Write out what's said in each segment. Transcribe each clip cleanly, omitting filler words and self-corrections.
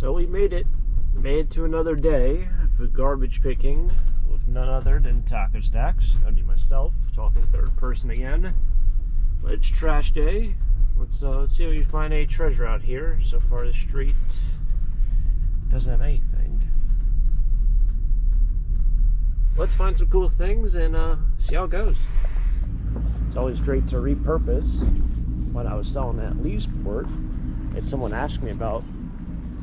So we made it to another day for garbage picking with none other than Taco Stacks. That'd be myself, talking third person again. But it's trash day. Let's see if we find any treasure out here. So far the street doesn't have anything. Let's find some cool things and see how it goes. It's always great to repurpose. When I was selling that Leesport, and someone asked me about,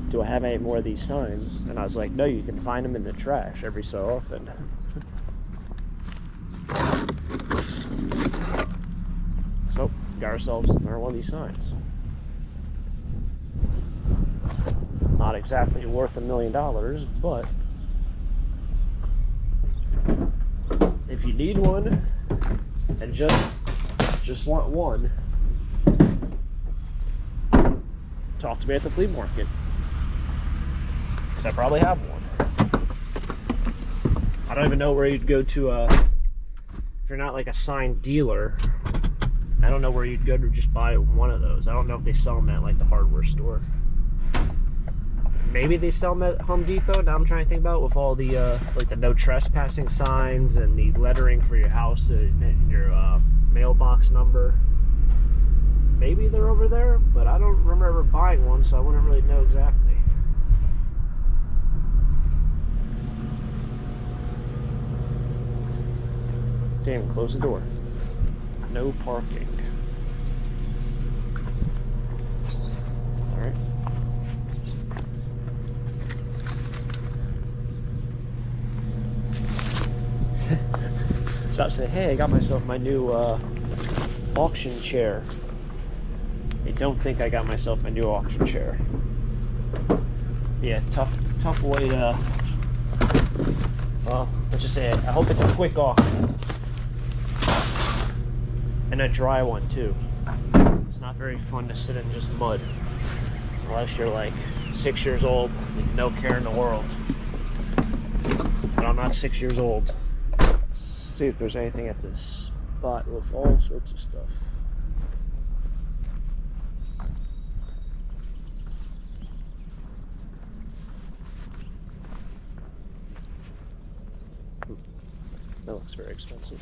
do I have any more of these signs? And I was like, no, you can find them in the trash every so often. So, got ourselves another one of these signs. Not exactly worth $1 million, but if you need one and just want one, talk to me at the flea market, because I probably have one. I don't even know where you'd go to if you're not like a sign dealer. I don't know where you'd go to just buy one of those. I don't know if they sell them at like the hardware store. Maybe they sell them at Home Depot. Now I'm trying to think about with all the like the no trespassing signs and the lettering for your house and your mailbox number. Maybe they're over there, but I don't remember buying one, so I wouldn't really know exactly. Damn, close the door. No parking. Alright. So I said, hey, I got myself my new auction chair. I don't think I got myself my new auction chair. Yeah, tough way to, well, let's just say it. I hope it's a quick auction. And a dry one too. It's not very fun to sit in just mud. Unless you're like 6 years old with no care in the world. But I'm not 6 years old. Let's see if there's anything at this spot with all sorts of stuff. That looks very expensive.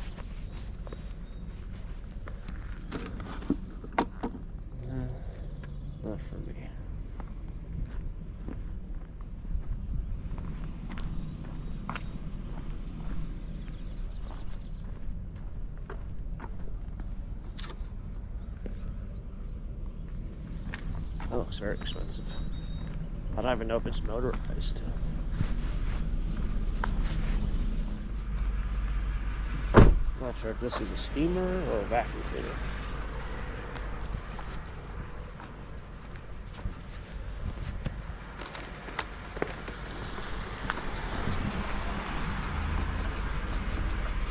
Not for me. That looks very expensive. I don't even know if it's motorized. I'm not sure if this is a steamer or a vacuum cleaner.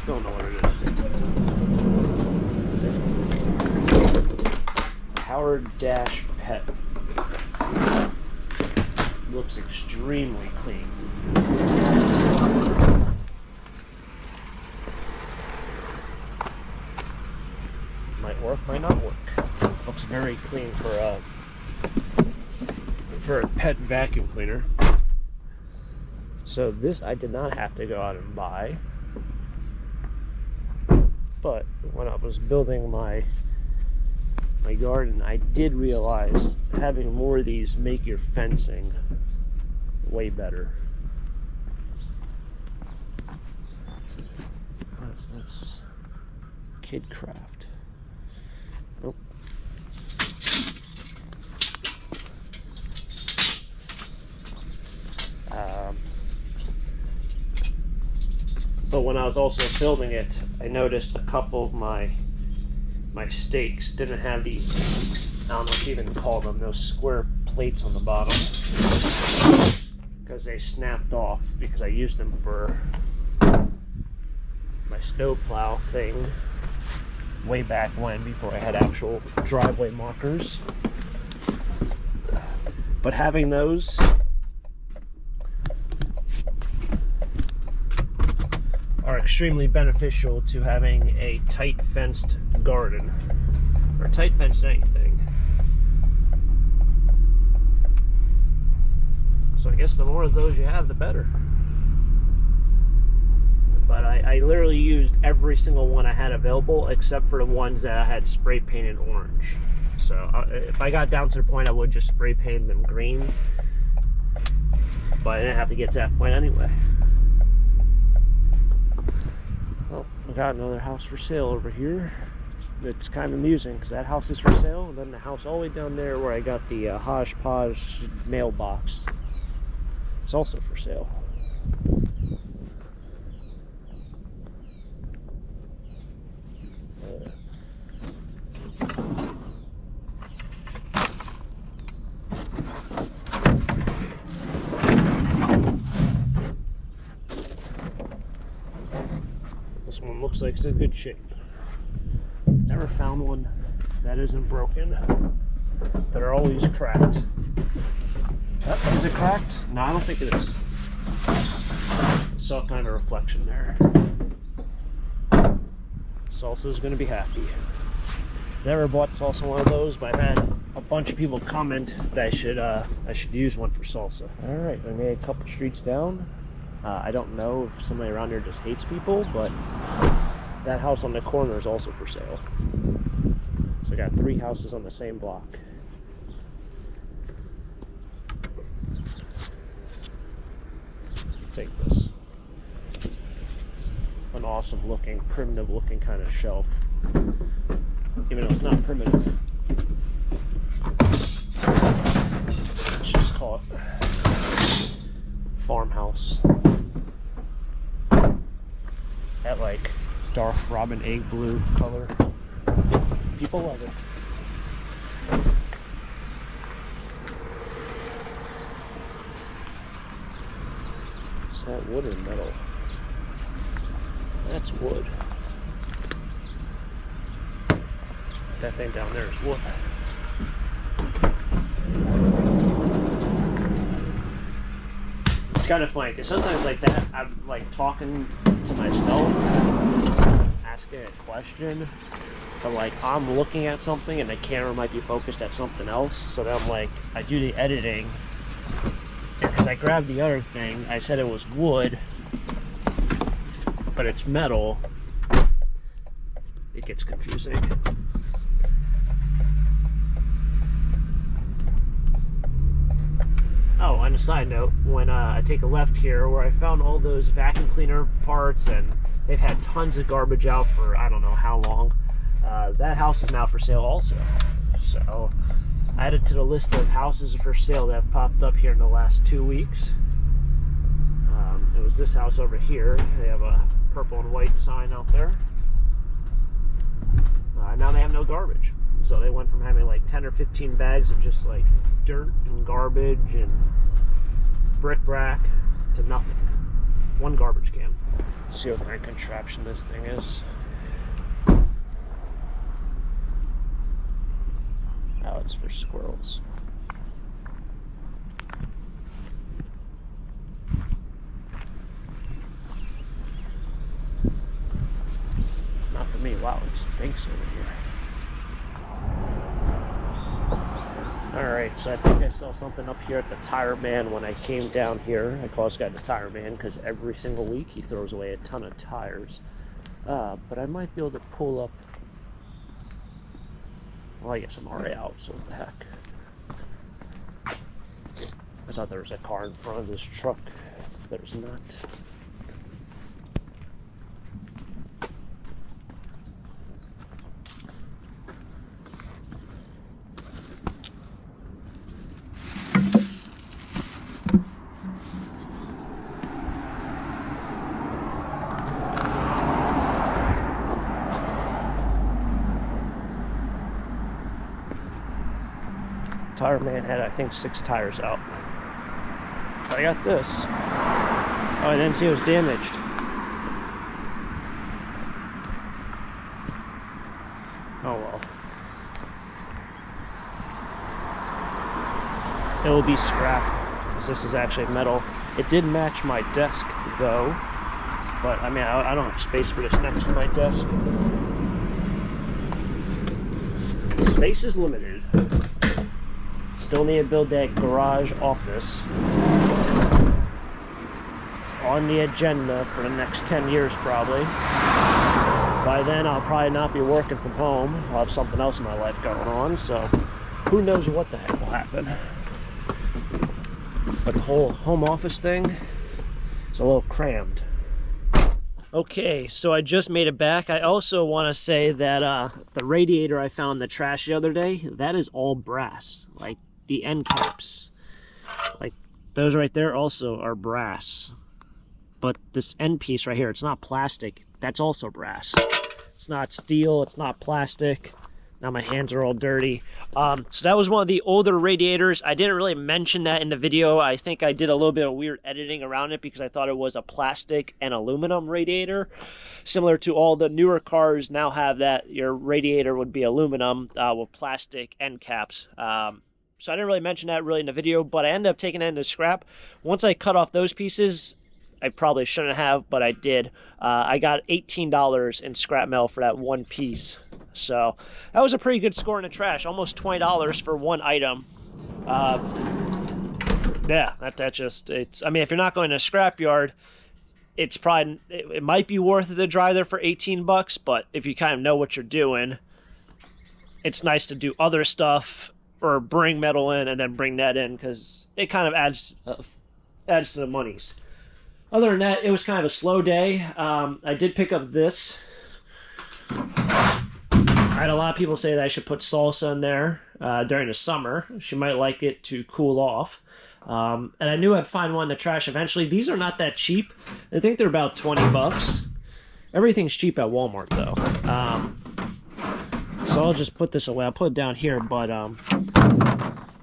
Don't know what it is. Howard Dash Pet. Looks extremely clean. Might work, might not work. Looks very clean for a pet vacuum cleaner. So this I did not have to go out and buy. But when I was building my garden, I did realize having more of these make your fencing way better. What is this? Kid Craft. Nope. But when I was also building it, I noticed a couple of my stakes didn't have these, I don't know what you even call them, those square plates on the bottom. Because they snapped off, because I used them for my snowplow thing way back when, before I had actual driveway markers. But having those are extremely beneficial to having a tight fenced garden, or tight fenced anything. So I guess the more of those you have, the better. But I literally used every single one I had available except for the ones that I had spray painted orange. So if I got down to the point, I would just spray paint them green. But I didn't have to get to that point anyway. Well, I got another house for sale over here. It's kind of amusing because that house is for sale, and then the house all the way down there where I got the hodgepodge mailbox, it's also for sale. This one looks like it's in good shape. Never found one that isn't broken. They're always cracked. Is it cracked? No, I don't think it is. Saw kind of a reflection there. Salsa's gonna be happy. Never bought Salsa one of those, but I've had a bunch of people comment that I should use one for Salsa. All right, I made a couple streets down. I don't know if somebody around here just hates people, but that house on the corner is also for sale. So I got 3 houses on the same block. Take this. It's an awesome looking, primitive looking kind of shelf. Even though it's not primitive. Let's just call it farmhouse. That like dark robin egg blue color. People love it. Is that wood or metal? That's wood. That thing down there is wood. It's kind of funny because sometimes like that I'm like talking to myself, asking a question, but like I'm looking at something and the camera might be focused at something else, so then I'm like, I do the editing, and because I grabbed the other thing, I said it was wood, but it's metal. It gets confusing. Oh, on a side note, when I take a left here, where I found all those vacuum cleaner parts, and they've had tons of garbage out for I don't know how long, that house is now for sale also. So, I added to the list of houses for sale that have popped up here in the last 2 weeks. It was this house over here. They have a purple and white sign out there. Now they have no garbage. So they went from having like 10 or 15 bags of just like dirt and garbage and bric-a-brac to nothing. 1 garbage can. Let's see what kind of contraption this thing is. Oh, it's for squirrels. Not for me. Wow, it stinks over here. Alright, so I think I saw something up here at the Tire Man when I came down here. I call this guy the Tire Man because every single week he throws away a ton of tires. But I might be able to pull up. Well, I guess I'm already out, so what the heck. I thought there was a car in front of this truck. There's not. Tire Man had, I think, 6 tires out. But I got this. Oh, I didn't see it was damaged. Oh well. It will be scrap, because this is actually metal. It did match my desk, though. But, I mean, I don't have space for this next to my desk. Space is limited. Still need to build that garage office. It's on the agenda for the next 10 years probably. By then I'll probably not be working from home. I'll have something else in my life going on, so who knows what the heck will happen. But the whole home office thing is a little crammed. Okay, so I just made it back. I also want to say that the radiator I found in the trash the other day, that is all brass. Like the end caps, like those right there also are brass. But this end piece right here, it's not plastic. That's also brass. It's not steel, it's not plastic. Now my hands are all dirty. So that was one of the older radiators. I didn't really mention that in the video. I think I did a little bit of weird editing around it because I thought it was a plastic and aluminum radiator. Similar to all the newer cars now have that. Your radiator would be aluminum with plastic end caps. So I didn't really mention that really in the video, but I ended up taking it into scrap. Once I cut off those pieces, I probably shouldn't have, but I did. I got $18 in scrap metal for that one piece. So that was a pretty good score in the trash. Almost $20 for one item. Yeah, that just, it's, I mean, if you're not going to a scrapyard, it's probably, it might be worth it to drive there for 18 bucks, but if you kind of know what you're doing, it's nice to do other stuff or bring metal in and then bring that in because it kind of adds to the monies. Other than that, it was kind of a slow day. I did pick up this. I had a lot of people say that I should put salsa in there during the summer. She might like it to cool off. And I knew I'd find one in the trash eventually. These are not that cheap. I think they're about 20 bucks. Everything's cheap at Walmart, though. So I'll just put this away. I'll put it down here, but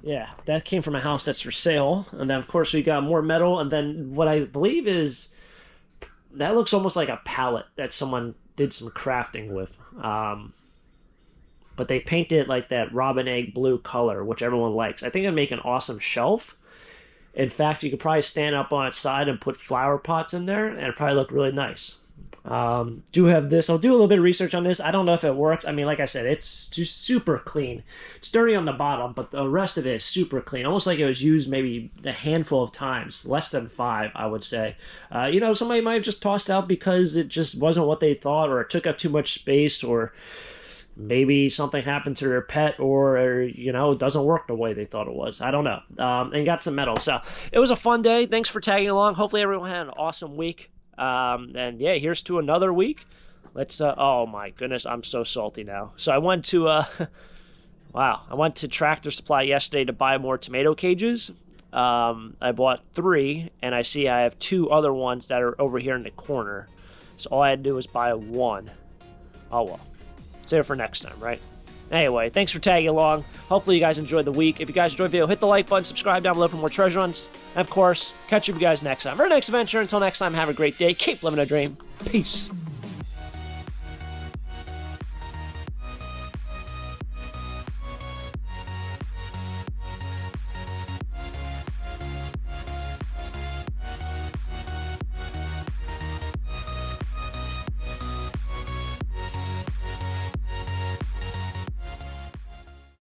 yeah, that came from a house that's for sale. And then, of course, we got more metal. And then what I believe is, that looks almost like a pallet that someone did some crafting with. But they painted like that robin egg blue color, which everyone likes. I think it'd make an awesome shelf. In fact, you could probably stand up on its side and put flower pots in there, and it'd probably look really nice. Do have this. I'll do a little bit of research on this. I don't know if it works. I mean, like I said, it's just super clean. It's dirty on the bottom, but the rest of it is super clean. Almost like it was used maybe a handful of times. Less than 5, I would say. You know, somebody might have just tossed out because it just wasn't what they thought, or it took up too much space, or maybe something happened to their pet, or you know, it doesn't work the way they thought it was. I don't know. And got some metal. So it was a fun day. Thanks for tagging along. Hopefully everyone had an awesome week. And yeah, here's to another week. Let's oh my goodness, I'm so salty now. So I went to wow, I went to Tractor Supply yesterday to buy more tomato cages. I bought 3, and I see I have 2 other ones that are over here in the corner. So all I had to do was buy 1. Oh well, save it for next time, right? Anyway, thanks for tagging along. Hopefully you guys enjoyed the week. If you guys enjoyed the video, hit the like button, subscribe down below for more treasure hunts. And of course, catch you guys next time for our next adventure. Until next time, have a great day. Keep living a dream. Peace.